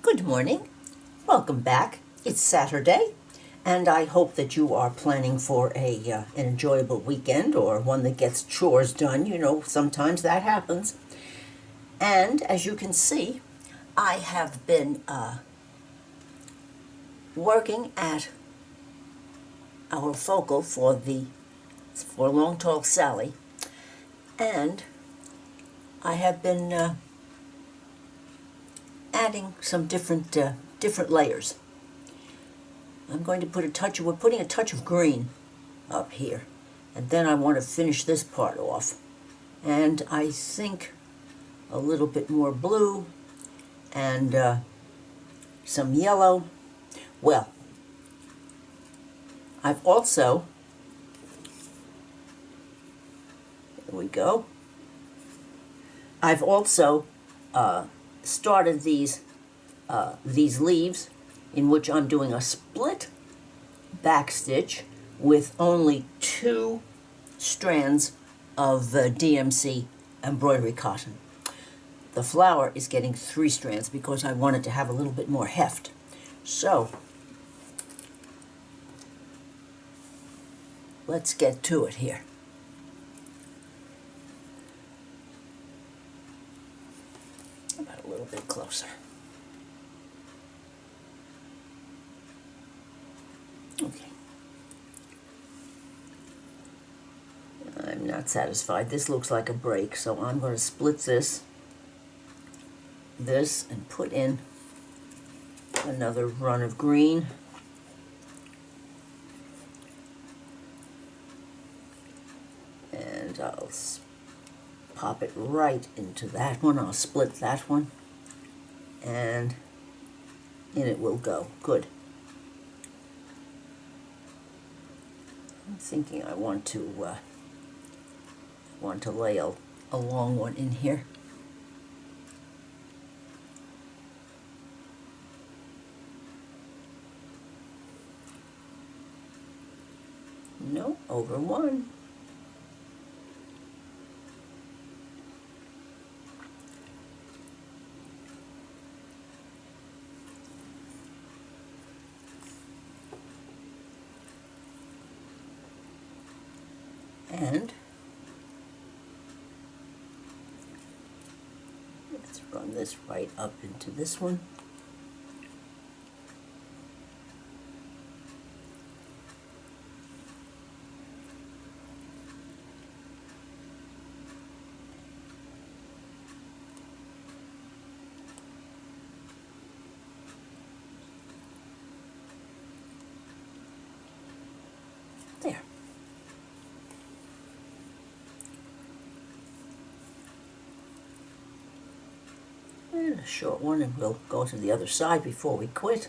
Good morning. Welcome back. It's Saturday, and I hope that you are planning for an enjoyable weekend or one that gets chores done. You know, sometimes that happens. And as you can see, I have been working at our focal for Long Tall Sally, and I have been adding some different layers. I'm going to we're putting a touch of green up here, and then I want to finish this part off. And I think a little bit more blue and some yellow. Well, I've also, here we go, I've also started these leaves, in which I'm doing a split back stitch with only 2 strands of DMC embroidery cotton. The flower is getting 3 strands because I wanted to have a little bit more heft. So let's get to it here. About a little bit closer. Okay. I'm not satisfied. This looks like a break, so I'm going to split this, and put in another run of green. And I'll pop it right into that one. I'll split that one, and in it will go. Good. I'm thinking I want to lay a long one in here. No, over one. And let's run this right up into this one. There. And a short one, and we'll go to the other side before we quit.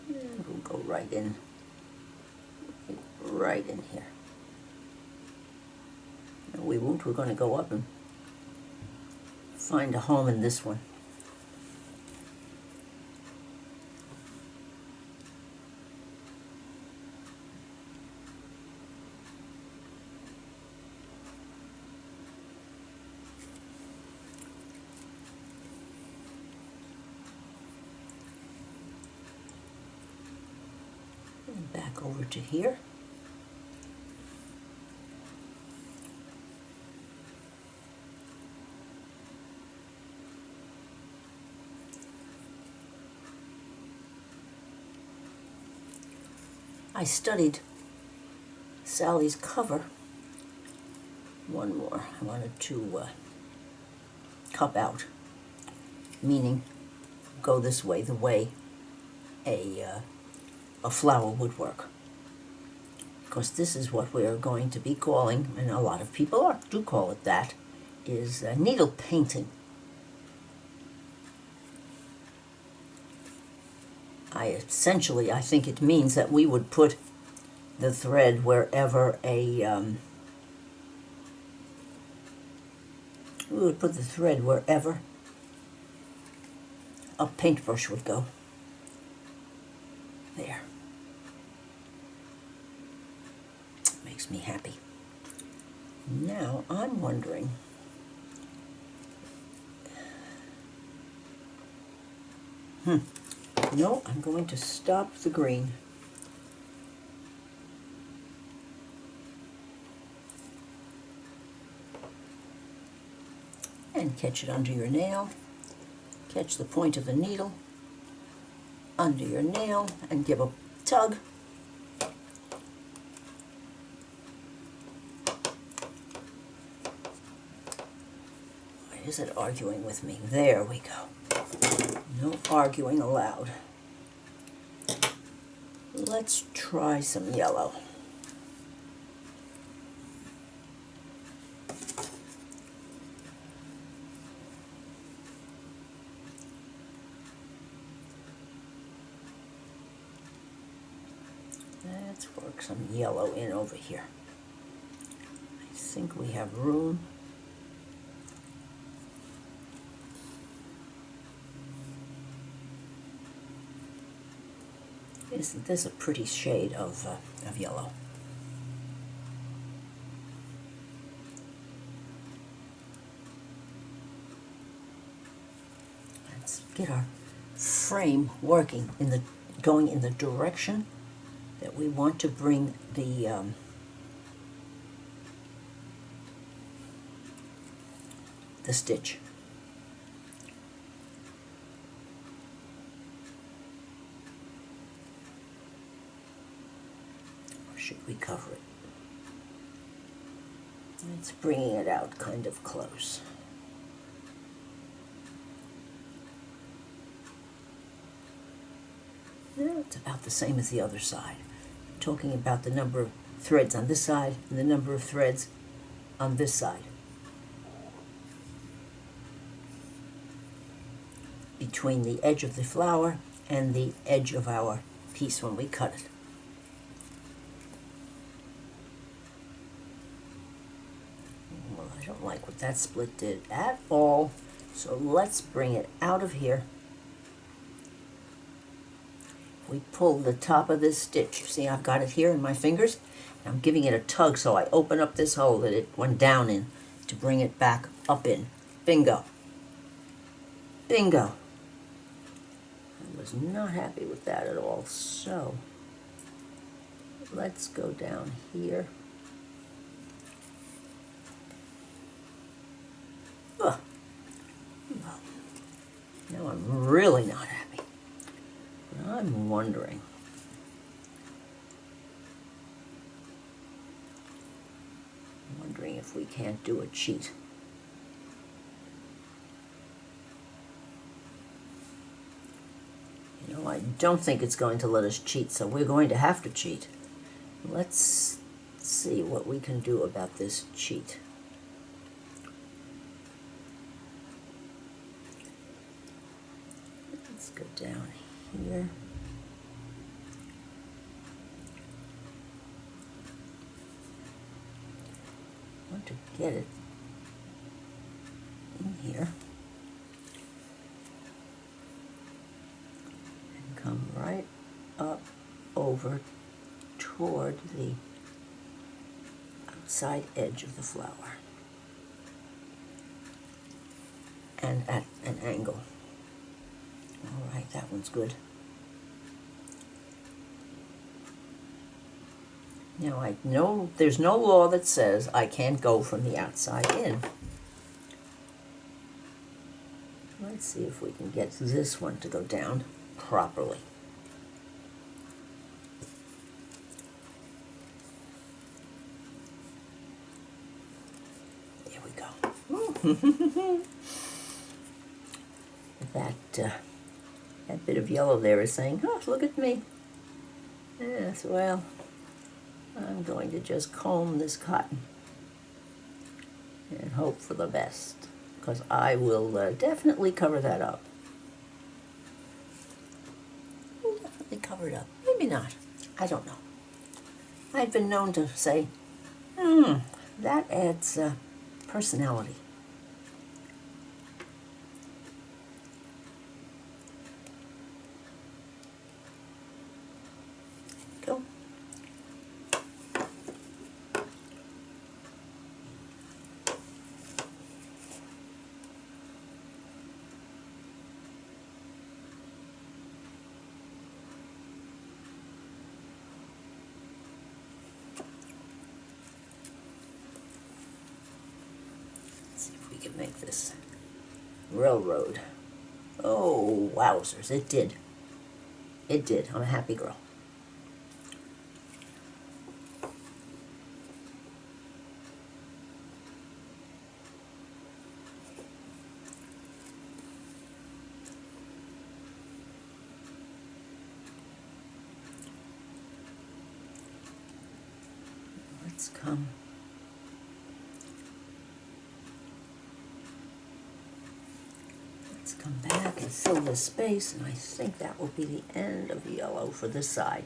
And we'll go right in here. No, we won't. We're going to go up and find a home in this one. And back over to here. I studied Sally's cover. One more. I wanted to cup out, meaning go this way, the way a flower would work. Because this is what we are going to be calling, and a lot of people do call it that, is needle painting. I think it means that we would put the thread wherever We would put the thread wherever a paintbrush would go. There. Makes me happy. Now I'm wondering, no, I'm going to stop the green. And catch it under your nail. Catch the point of the needle under your nail and give a tug. Why is it arguing with me? There we go. No arguing allowed. Let's try some yellow. Let's work some yellow in over here. I think we have room. Isn't this a pretty shade of yellow? Let's get our frame working going in the direction that we want to bring the stitch. Or should we cover it? It's bringing it out kind of close. It's about the same as the other side. I'm talking about the number of threads on this side and the number of threads on this side. Between the edge of the flower and the edge of our piece when we cut it. Well, I don't like what that split did at all, so let's bring it out of here. We pull the top of this stitch. You see, I've got it here in my fingers. And I'm giving it a tug, so I open up this hole that it went down in to bring it back up in. Bingo. Bingo. I was not happy with that at all. So let's go down here. Ugh. Now I'm really not happy. I'm wondering, if we can't do a cheat. You know, I don't think it's going to let us cheat, so we're going to have to cheat. Let's see what we can do about this cheat. Let's go down here. I want to get it in here and come right up over toward the outside edge of the flower and at an angle. All right, that one's good. Now I know there's no law that says I can't go from the outside in. Let's see if we can get this one to go down properly. There we go. That bit of yellow there is saying, oh, look at me. Yes, well, I'm going to just comb this cotton and hope for the best, because I will definitely cover that up. We'll definitely cover it up. Maybe not. I don't know. I've been known to say, that adds personality. can make this railroad. Oh, wowzers, it did. It did. I'm a happy girl. Let's come. Let's come back and fill this space, and I think that will be the end of yellow for this side.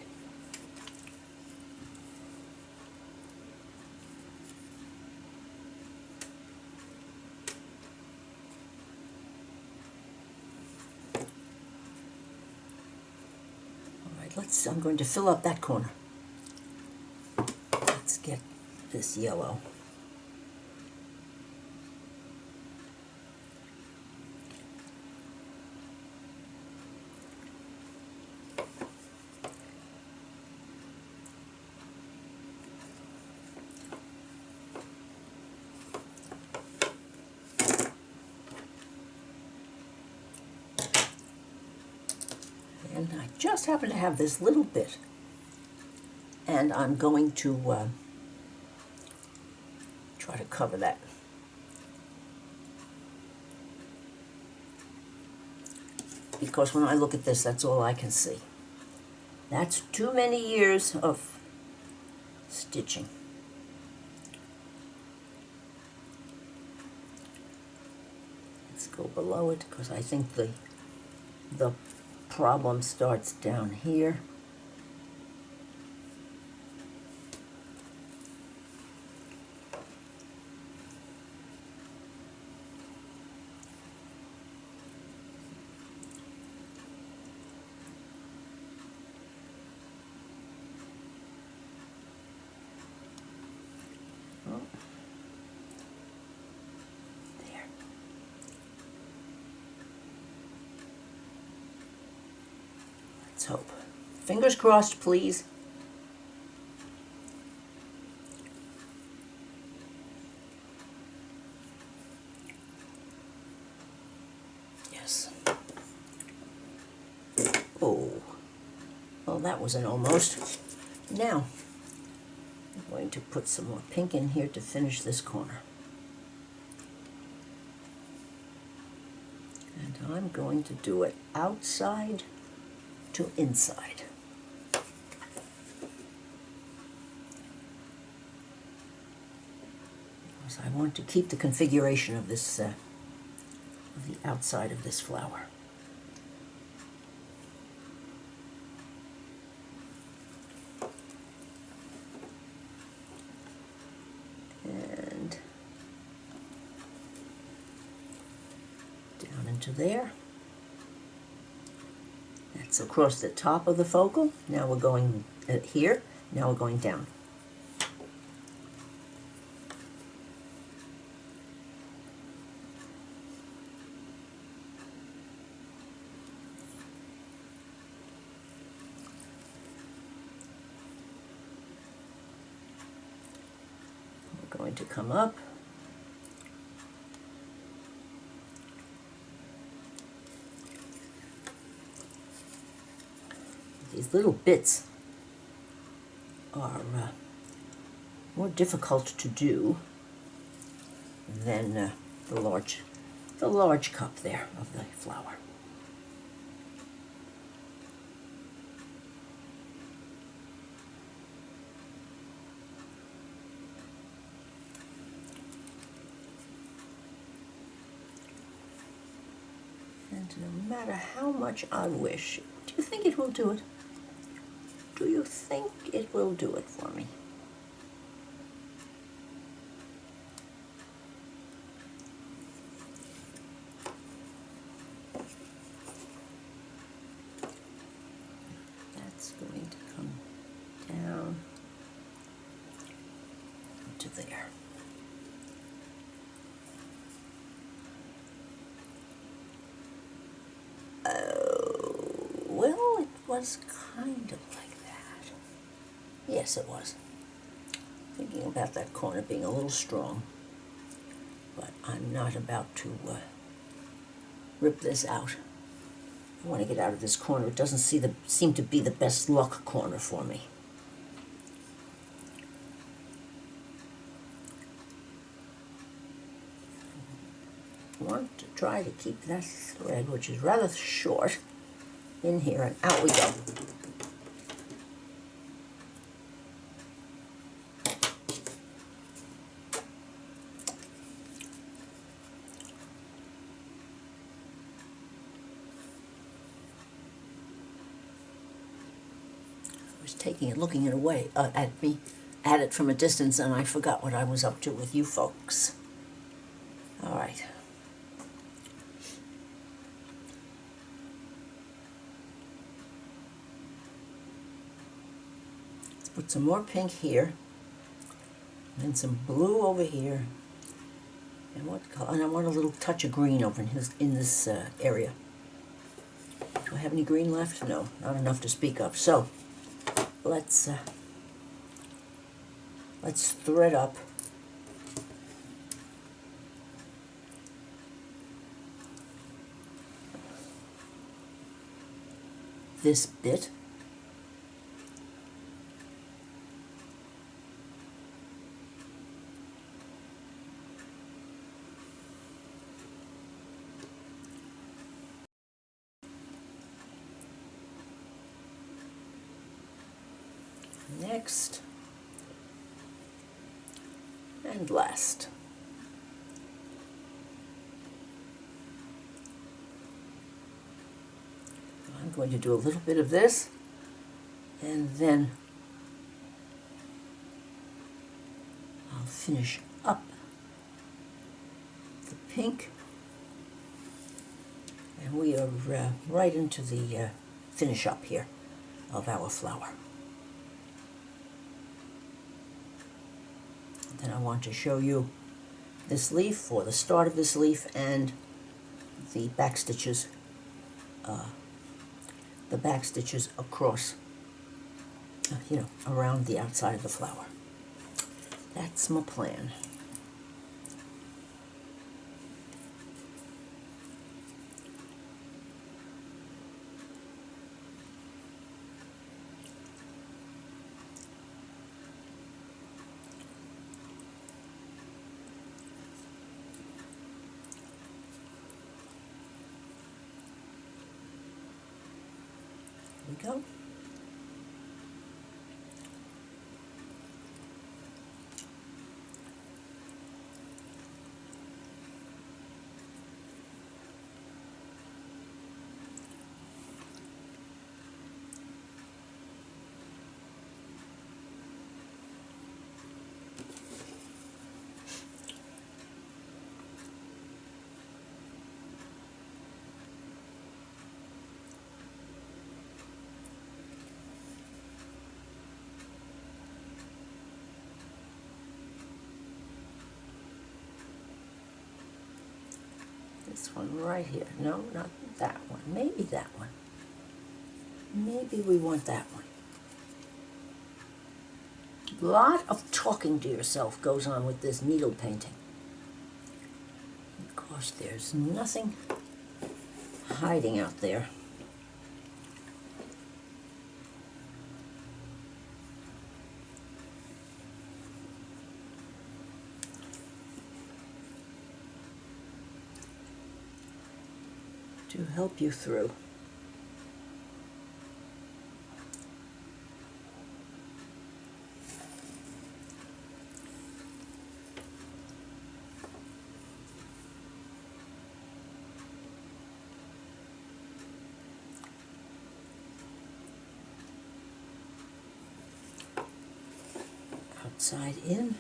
All right, I'm going to fill up that corner. Let's get this yellow. And I just happen to have this little bit, and I'm going to try to cover that. Because when I look at this, that's all I can see. That's too many years of stitching. Let's go below it, because I think the problem starts down here. Oh. There. Let's hope. Fingers crossed, please. Yes. Oh. Well, that was an almost. Now, I'm going to put some more pink in here to finish this corner. And I'm going to do it outside to inside. Because I want to keep the configuration of this, of the outside of this flower. And down into there. That's across the top of the focal. Now we're going here. Now we're going down. We're going to come up. These little bits are more difficult to do than the large cup there of the flower. And no matter how much I wish, do you think it will do it? Do you think it will do it for me? That's going to come down to there. Well, it was kind of like that. Yes, it was. Thinking about that corner being a little strong. but I'm not about to rip this out. I want to get out of this corner. It doesn't seem to be the best luck corner for me. I want to try to keep that thread, which is rather short, in here, and out we go. Taking it, looking it away at it from a distance, and I forgot what I was up to with you folks. All right. Let's put some more pink here, and some blue over here, and what color? And I want a little touch of green over in this area. Do I have any green left? No, not enough to speak of. So. Let's thread up this bit. Next and last. I'm going to do a little bit of this, and then I'll finish up the pink, and we are right into the finish up here of our flower. Then I want to show you this leaf, or the start of this leaf, and the back stitches across, around the outside of the flower. That's my plan. We go. This one right here. No, not that one. Maybe that one. Maybe we want that one. A lot of talking to yourself goes on with this needle painting. Of course, there's nothing hiding out there. To help you through. Outside in.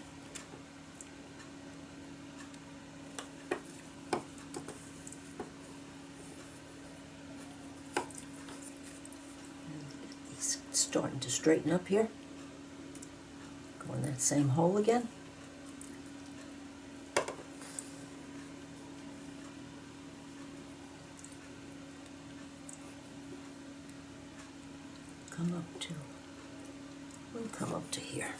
Starting to straighten up here. Go in that same hole again. We'll come up to here.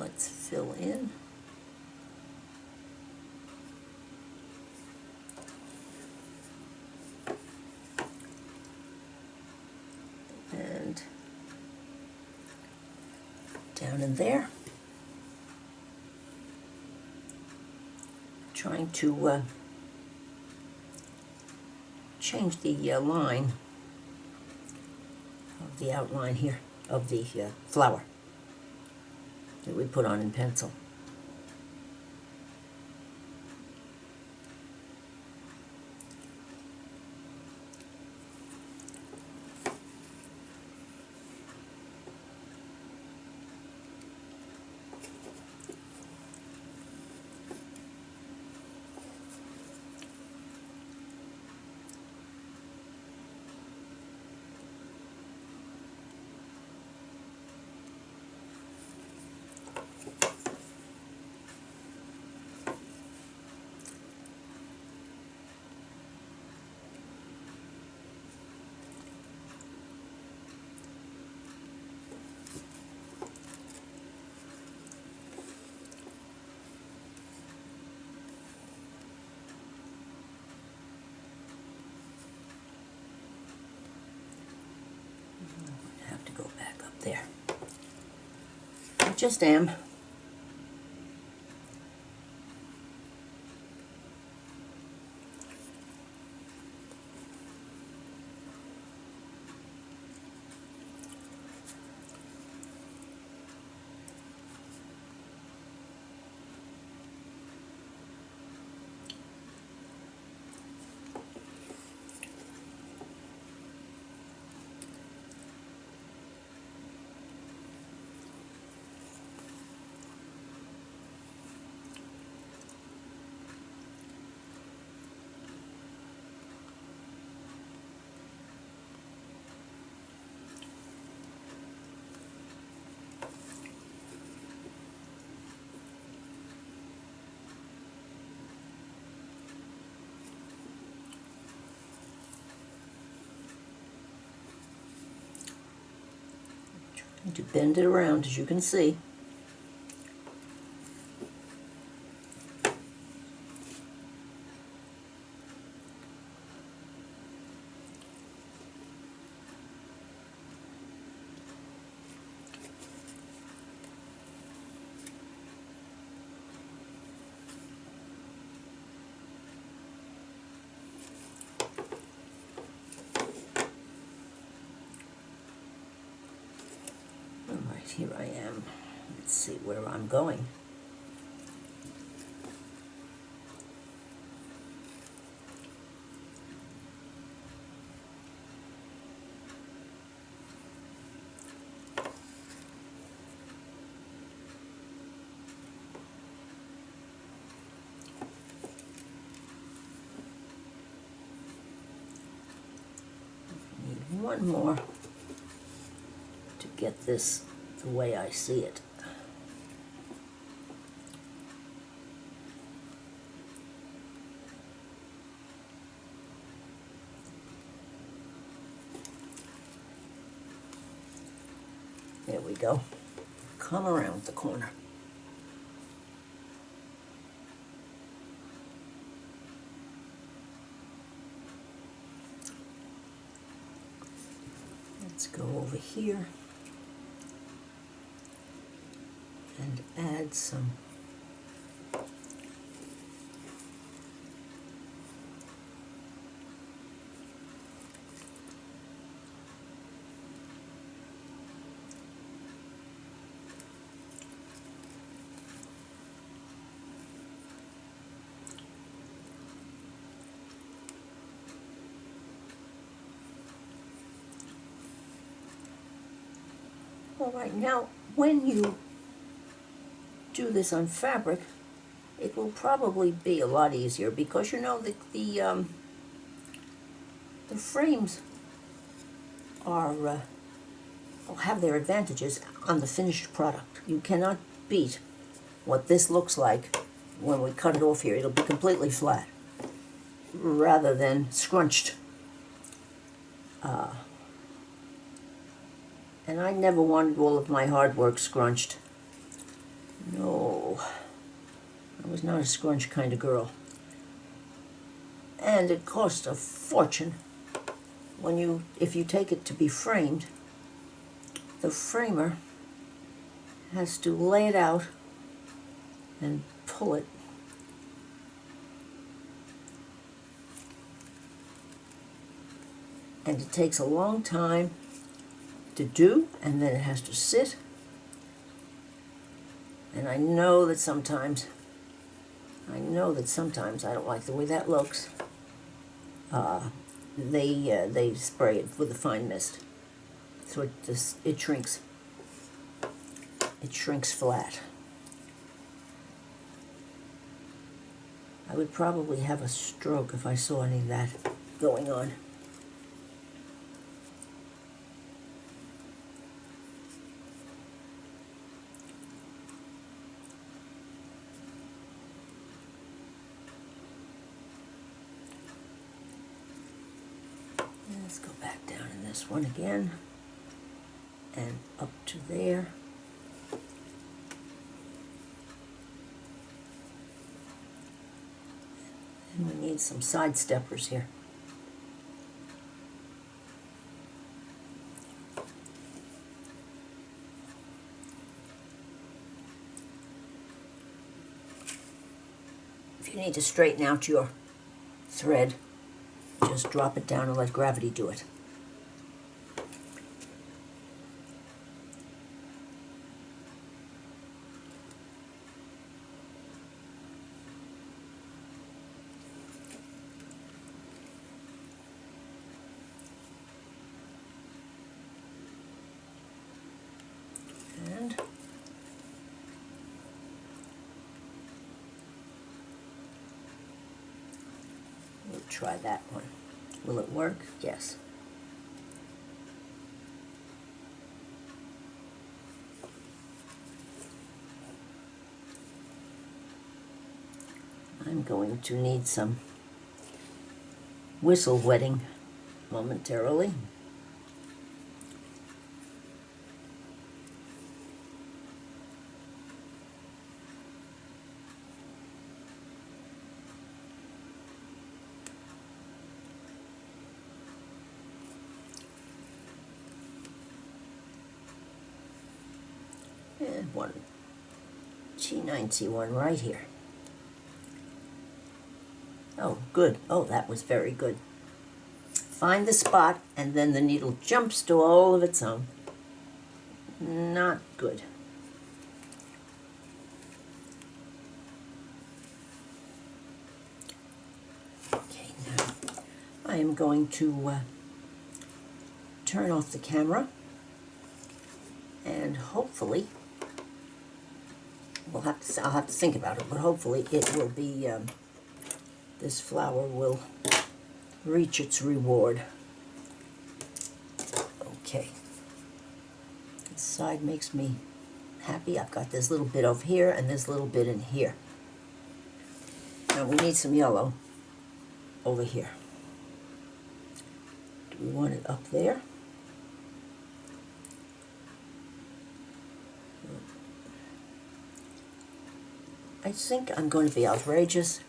let's fill in. And down in there. Trying to change the line of the outline here of the flower that we put on in pencil. Have to go back up there. I just am. To bend it around, as you can see. Here I am. Let's see where I'm going. Need one more to get this the way I see it. There we go. Come around the corner. Let's go over here and add some all right. Now, when you do this on fabric, it will probably be a lot easier because you know the frames are will have their advantages on the finished product. You cannot beat what this looks like when we cut it off here. It'll be completely flat rather than scrunched. And I never wanted all of my hard work scrunched. I was not a scrunch kind of girl. And it costs a fortune if you take it to be framed. The framer has to lay it out and pull it. And it takes a long time to do, and then it has to sit. And I know that sometimes I don't like the way that looks. They spray it with a fine mist, so it shrinks. It shrinks flat. I would probably have a stroke if I saw any of that going on. Let's go back down in this one again and up to there. And we need some side steppers here. If you need to straighten out your thread, just drop it down and let gravity do it. And we'll try that one. Will it work? Yes. I'm going to need some whistle wetting momentarily. And one G90 right here. Oh, good. Oh, that was very good. Find the spot, and then the needle jumps to all of its own. Not good. Okay, now I am going to turn off the camera, and hopefully I'll have to think about it, but hopefully it will be, this flower will reach its reward. Okay. This side makes me happy. I've got this little bit over here and this little bit in here. Now we need some yellow over here. Do we want it up there? I think I'm going to be outrageous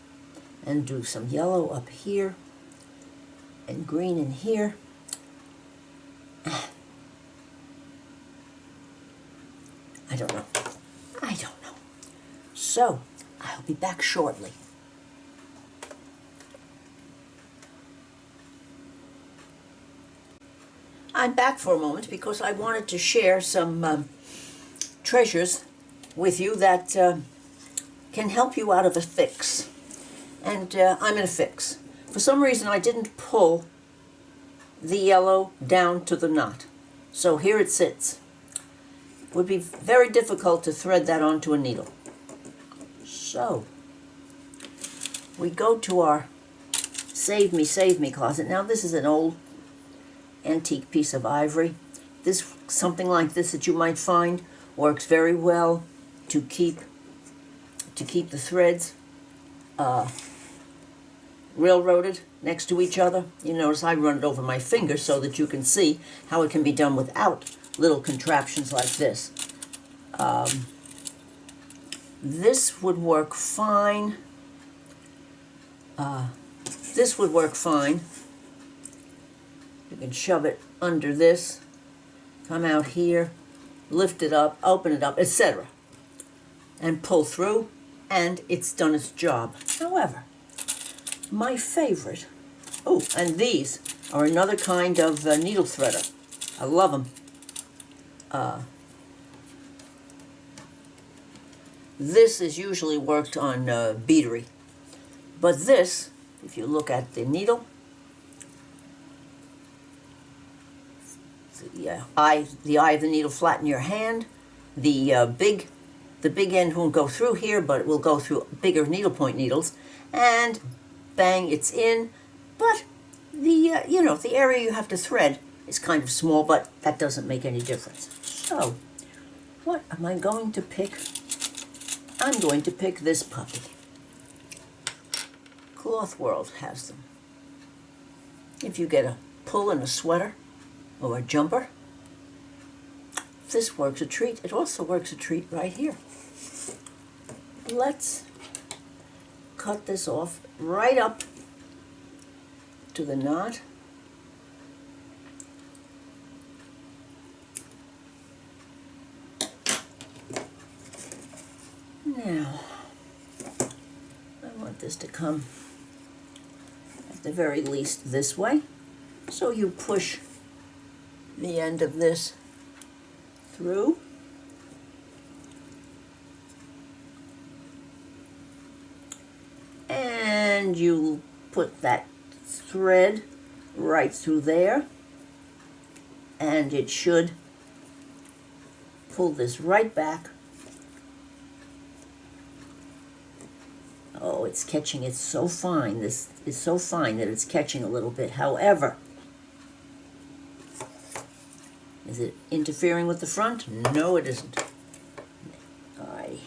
and do some yellow up here and green in here. I don't know. So, I'll be back shortly. I'm back for a moment because I wanted to share some treasures with you that can help you out of a fix. And I'm in a fix. For some reason I didn't pull the yellow down to the knot. So here it sits. It would be very difficult to thread that onto a needle. So we go to our Save Me closet. Now this is an old antique piece of ivory. Something like this that you might find works very well to keep the threads railroaded next to each other. You notice I run it over my finger so that you can see how it can be done without little contraptions like this. This would work fine. This would work fine. You can shove it under this, come out here, lift it up, open it up, etc. and pull through, and it's done its job. However, my favorite, oh, and these are another kind of needle threader. I love them. This is usually worked on beadery, but this, if you look at the needle, the eye of the needle flat in your hand, the big end won't go through here, but it will go through bigger needlepoint needles, and bang, it's in. But the the area you have to thread is kind of small, but that doesn't make any difference. So, what am I going to pick? I'm going to pick this puppy. Cloth World has them. If you get a pull in a sweater or a jumper, this works a treat. It also works a treat right here. Let's cut this off right up to the knot. Now, I want this to come at the very least this way. So you push the end of this through. And you put that thread right through there, and it should pull this right back. Oh, it's catching it so fine. This is so fine that it's catching a little bit. However, is it interfering with the front? No, it isn't. I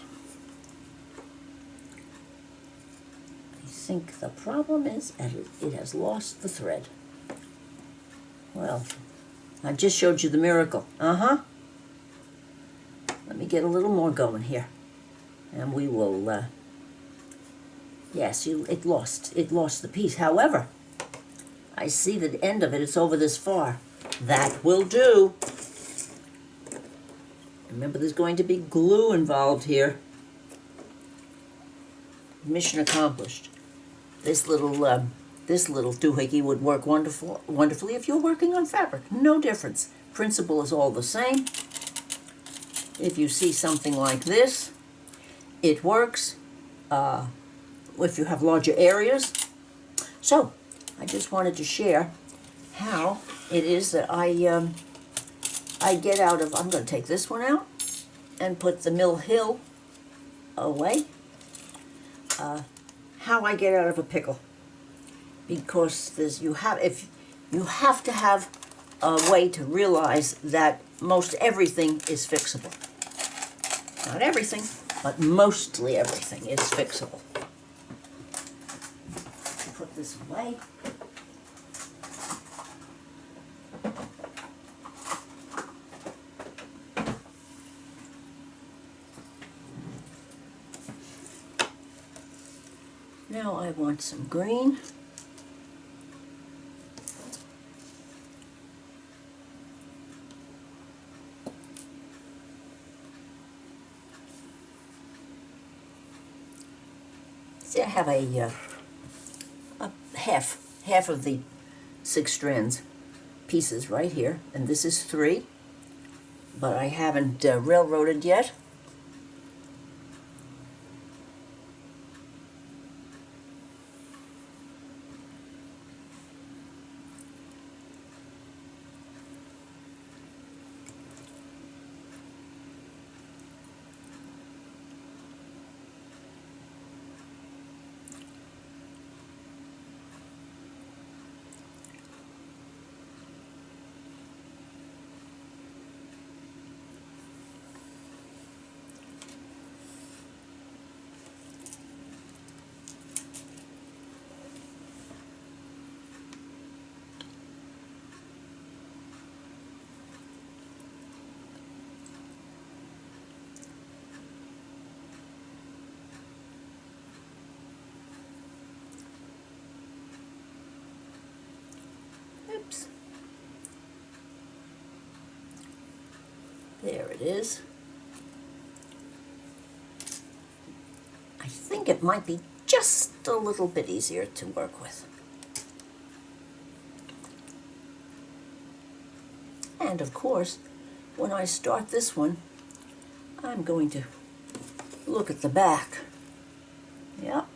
think the problem is that it has lost the thread. Well, I just showed you the miracle. Let me get a little more going here, and we will. Yes, it lost the piece. However, I see the end of it. It's over this far. That will do. Remember, there's going to be glue involved here. Mission accomplished. This little doohickey would work wonderfully if you're working on fabric. No difference. Principle is all the same. If you see something like this, it works. If you have larger areas. So, I just wanted to share how it is that I get out of, I'm going to take this one out and put the Mill Hill away, how I get out of a pickle. Because you have to have a way to realize that most everything is fixable. Not everything, but mostly everything is fixable. Put this away. Now I want some green. See, I have a half of the 6 strands pieces right here, and this is 3, but I haven't railroaded yet. it is. I think it might be just a little bit easier to work with. And of course, when I start this one, I'm going to look at the back. Yep.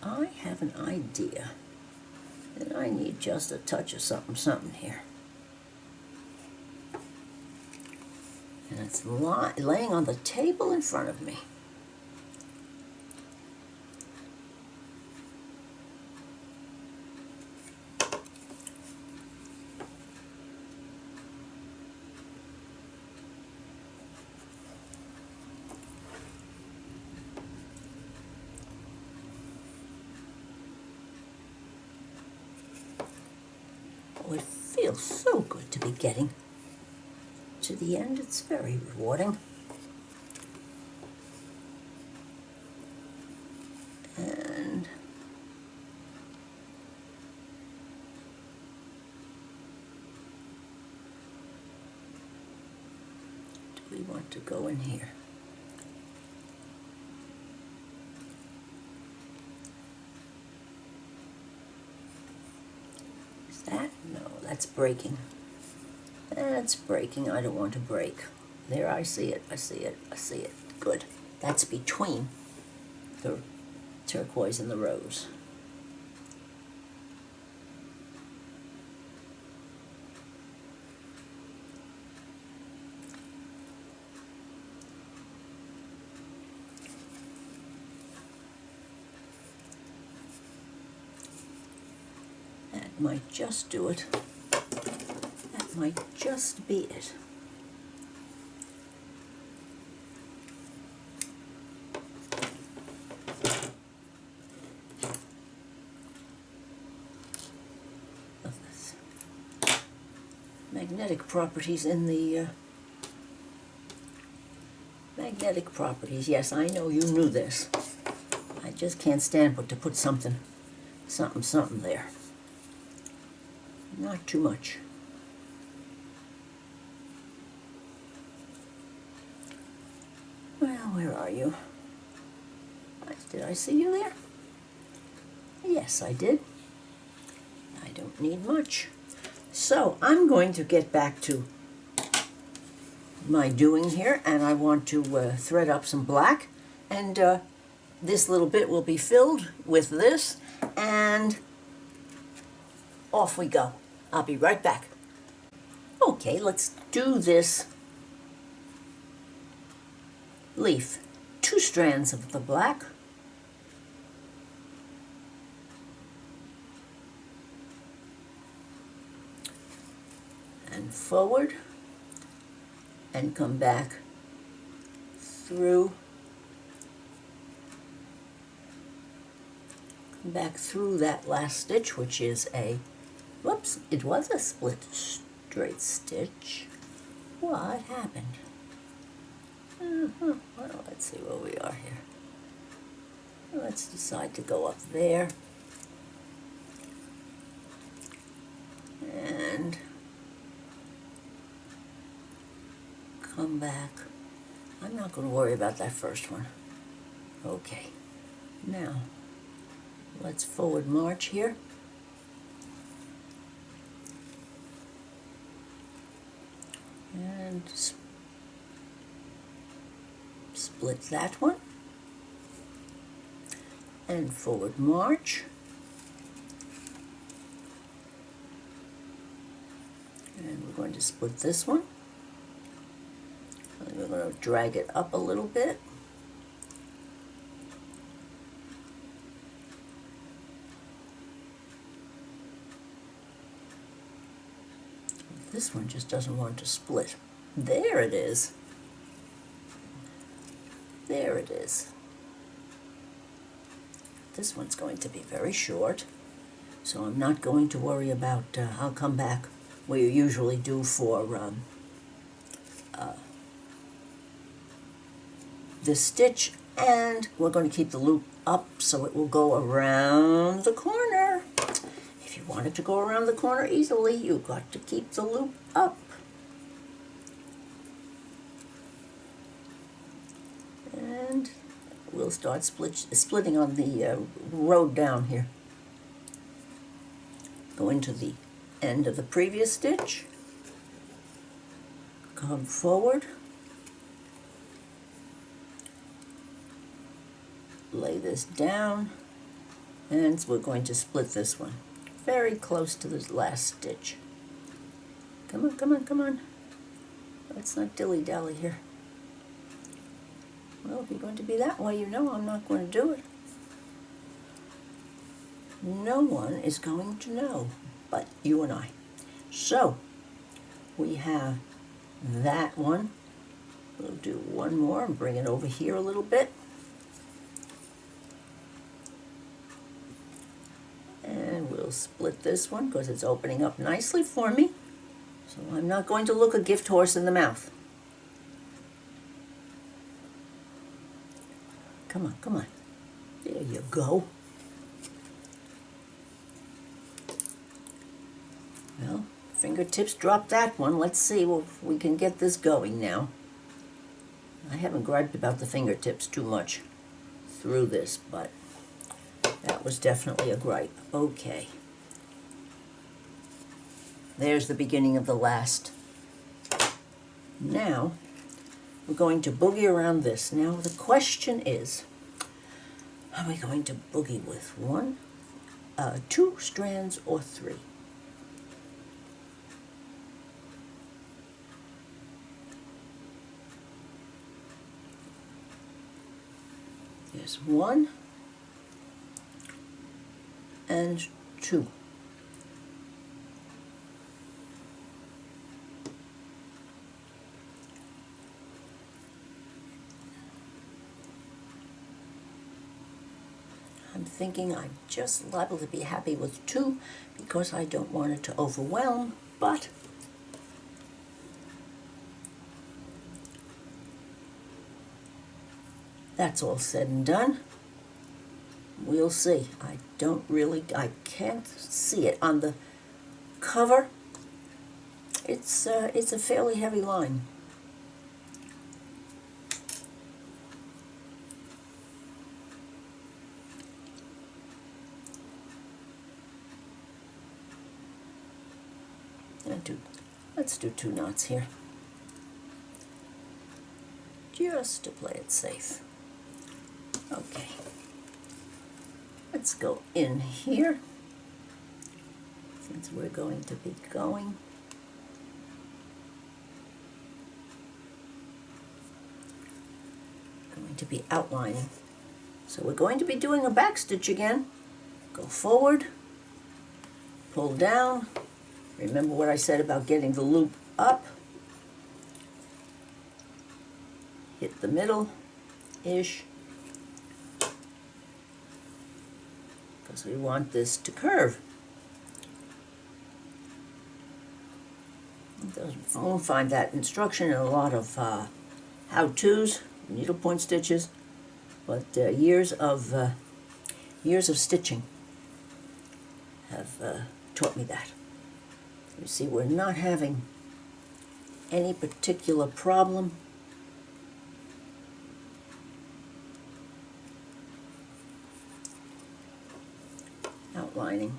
I have an idea that I need just a touch of something here. And it's laying on the table in front of me. Oh, it feels so good to be getting to the end. It's very rewarding. And do we want to go in here? Is that? No, that's breaking. That's breaking. I don't want to break. There, I see it. I see it. I see it. Good. That's between the turquoise and the rose. That might just do it. That might just be it. Magnetic properties in the magnetic properties. Yes, I know you knew this. I just can't stand but to put something there. Not too much. Well, where are you? Did I see you there? Yes, I did. I don't need much. So I'm going to get back to my doing here, and I want to thread up some black, and this little bit will be filled with this, and off we go. I'll be right back. Okay, let's do this leaf. 2 strands of the black. And forward, and come back through, that last stitch, which is a, whoops, it was a split straight stitch. What happened? Well, let's see where we are here. Let's decide to go up there. And come back. I'm not going to worry about that first one. Okay. Now, let's forward march here. And split that one. And forward march. And we're going to split this one. And we're going to drag it up a little bit. This one just doesn't want to split. There it is. There it is. This one's going to be very short, so I'm not going to worry about, I'll come back where you usually do for this stitch, and we're going to keep the loop up so it will go around the corner. If you want it to go around the corner easily, you've got to keep the loop up. And we'll start splitting on the road down here. Go into the end of the previous stitch, come forward, lay this down, and we're going to split this one very close to the last stitch. Come on, come on, come on. Let's not dilly-dally here. Well, if you're going to be that way, you know I'm not going to do it. No one is going to know but you and I. So, we have that one. We'll do one more and bring it over here a little bit. And we'll split this one because it's opening up nicely for me. So I'm not going to look a gift horse in the mouth. Come on, come on. There you go. Well, fingertips dropped that one. Let's see if we can get this going now. I haven't griped about the fingertips too much through this, but that was definitely a gripe. Okay. There's the beginning of the last. Now, we're going to boogie around this. Now, the question is, are we going to boogie with two strands or three? There's one and two. I'm thinking I'm just liable to be happy with two because I don't want it to overwhelm, but that's all said and done. We'll see. I can't see it. On the cover, it's a fairly heavy line. Let's do 2 knots here, just to play it safe. Okay, let's go in here, since we're going to be going. Going to be outlining. So we're going to be doing a back stitch again. Go forward, pull down. Remember what I said about getting the loop up. Hit the middle-ish, because we want this to curve. You won't find that instruction in a lot of how-tos, needlepoint stitches, but years of stitching have taught me that. You see, we're not having any particular problem. Outlining.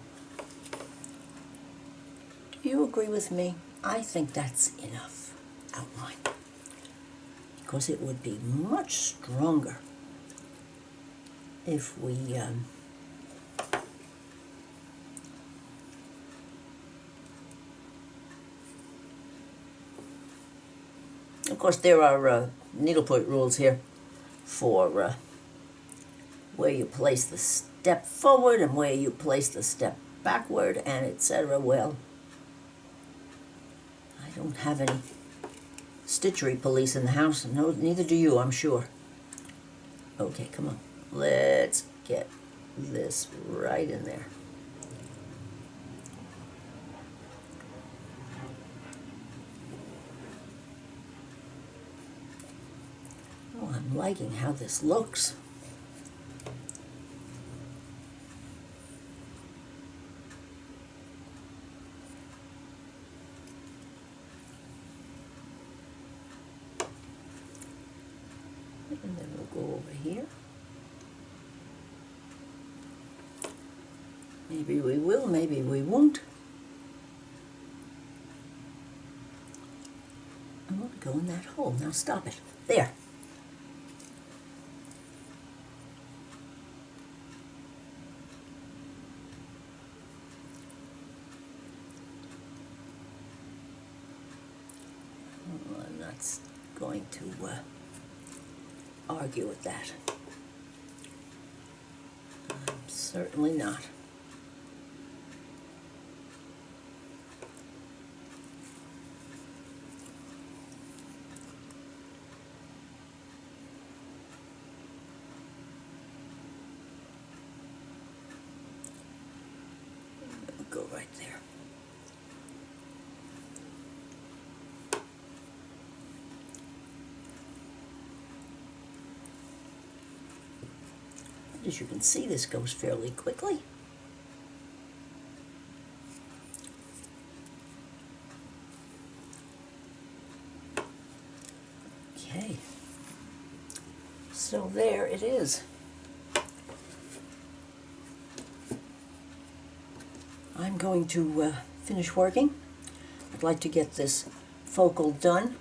Do you agree with me? I think that's enough outline, because it would be much stronger if we of course, there are needlepoint rules here for where you place the step forward and where you place the step backward, and etc. Well, I don't have any stitchery police in the house, no, neither do you, I'm sure. Okay, come on. Let's get this right in there. liking how this looks. And then we'll go over here. Maybe we will, maybe we won't. I'm going to go in that hole. Now stop it. There. I'm not going to argue with that. I'm certainly not. Go right there. As you can see, this goes fairly quickly. Okay, so there it is. I'm going to finish working. I'd like to get this focal done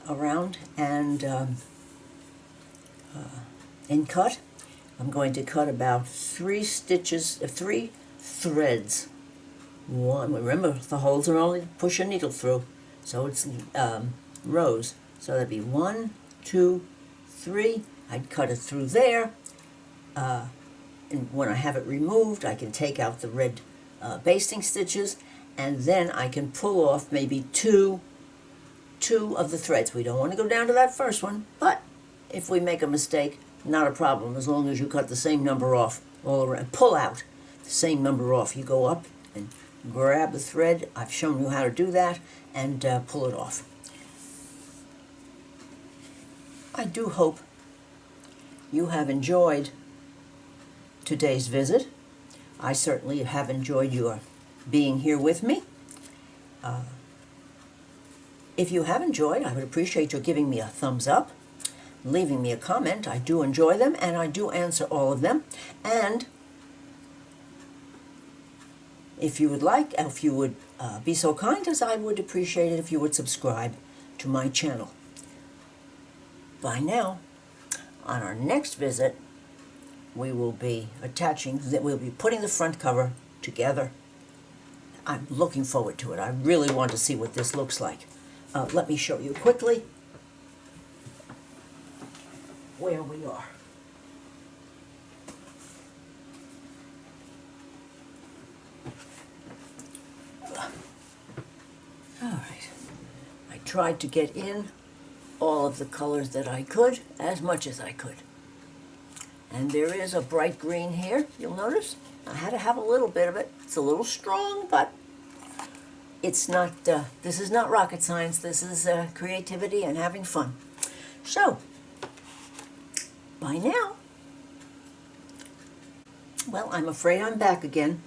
around and cut. I'm going to cut about 3 threads. One, remember the holes are only to push a needle through, so it's rows. So that'd be 1, 2, 3. I'd cut it through there, and when I have it removed, I can take out the red basting stitches, and then I can pull off maybe two of the threads. We don't want to go down to that first one, but if we make a mistake, not a problem, as long as you cut the same number off all around. Pull out the same number off. You go up and grab the thread. I've shown you how to do that, and pull it off. I do hope you have enjoyed today's visit. I certainly have enjoyed your being here with me. If you have enjoyed, I would appreciate your giving me a thumbs up, leaving me a comment. I do enjoy them, and I do answer all of them. And if you would like, if you would be so kind, as I would appreciate it if you would subscribe to my channel. Bye now. On our next visit, we will be we'll be putting the front cover together. I'm looking forward to it. I really want to see what this looks like. Let me show you quickly where we are. All right. I tried to get in all of the colors that I could, as much as I could. And there is a bright green here, you'll notice. I had to have a little bit of it. It's a little strong, but it's not, this is not rocket science. This is creativity and having fun. So, bye now. Well, I'm afraid I'm back again.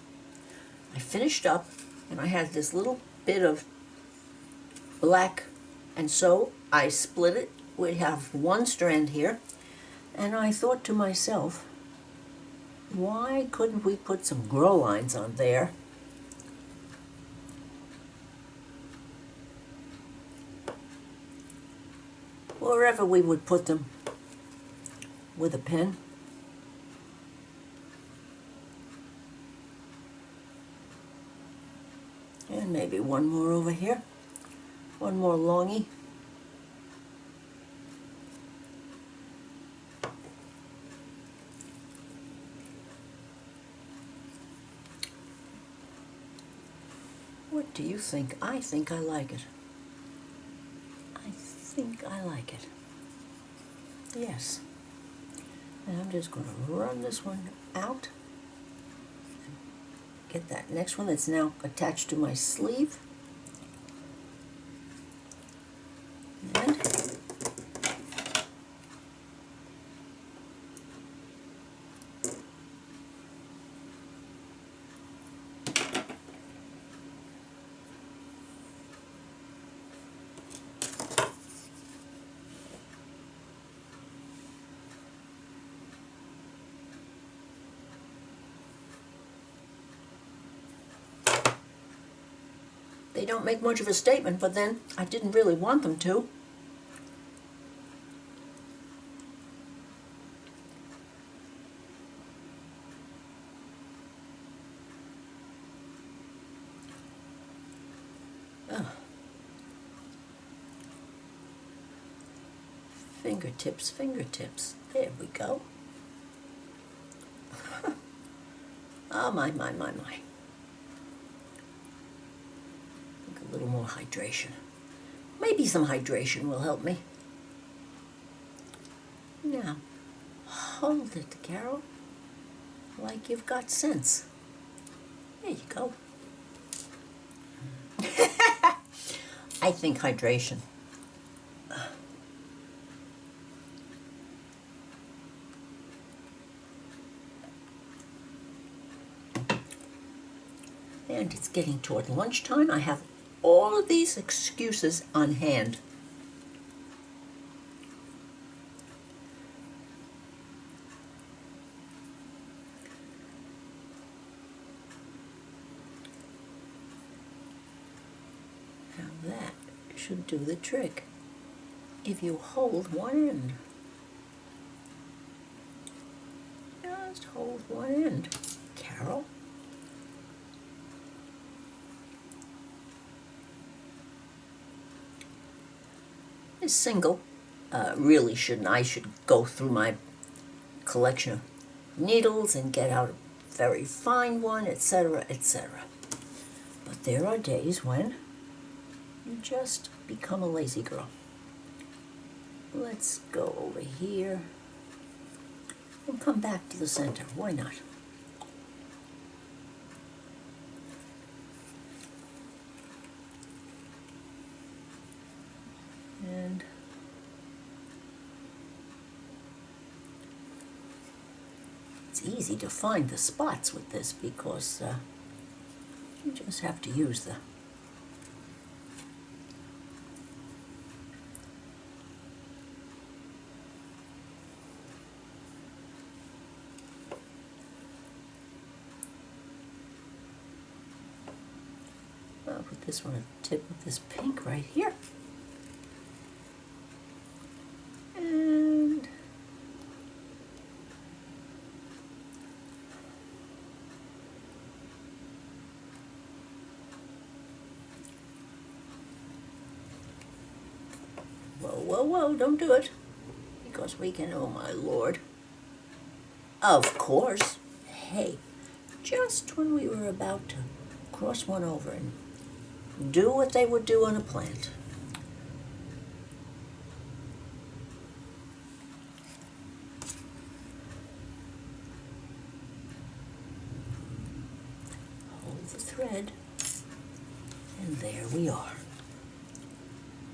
I finished up, and I had this little bit of black, and so I split it. We have one strand here, and I thought to myself, why couldn't we put some grow lines on there? Wherever we would put them with a pen. And maybe one more over here. One more longy. What do you think? I think I like it. I think I like it. Yes. And I'm just going to run this one out. Get that next one that's now attached to my sleeve. And They don't make much of a statement, but then I didn't really want them to. Oh. Fingertips, fingertips. There we go. Oh, my. A little more hydration. Maybe some hydration will help me. Now, hold it, Carol, like you've got sense. There you go. I think hydration. And it's getting toward lunchtime. I have all of these excuses on hand. Now that should do the trick. If you hold one end. Just hold one end, Carol. This single really shouldn't. I should go through my collection of needles and get out a very fine one, etc., etc. But there are days when you just become a lazy girl. Let's go over here and come back to the center. Why not? And it's easy to find the spots with this because you just have to use the I'll put this one at the tip of this pink right here. And whoa, don't do it. Because we can, oh my Lord. Of course. Hey, just when we were about to cross one over and do what they would do on a plant. Hold the thread, and there we are.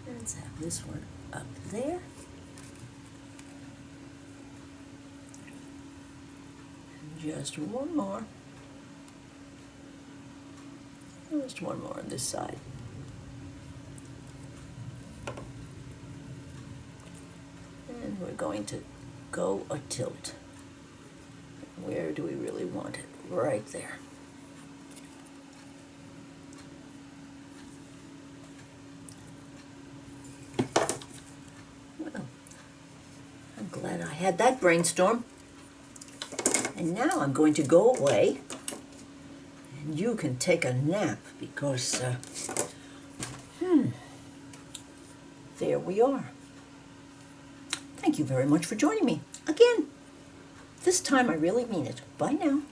Let's have this one up there. And just one more. Just one more on this side. And we're going to go a tilt. Where do we really want it? Right there. Well, I'm glad I had that brainstorm. And now I'm going to go away. And you can take a nap because, there we are. Thank you very much for joining me. Again, this time I really mean it. Bye now.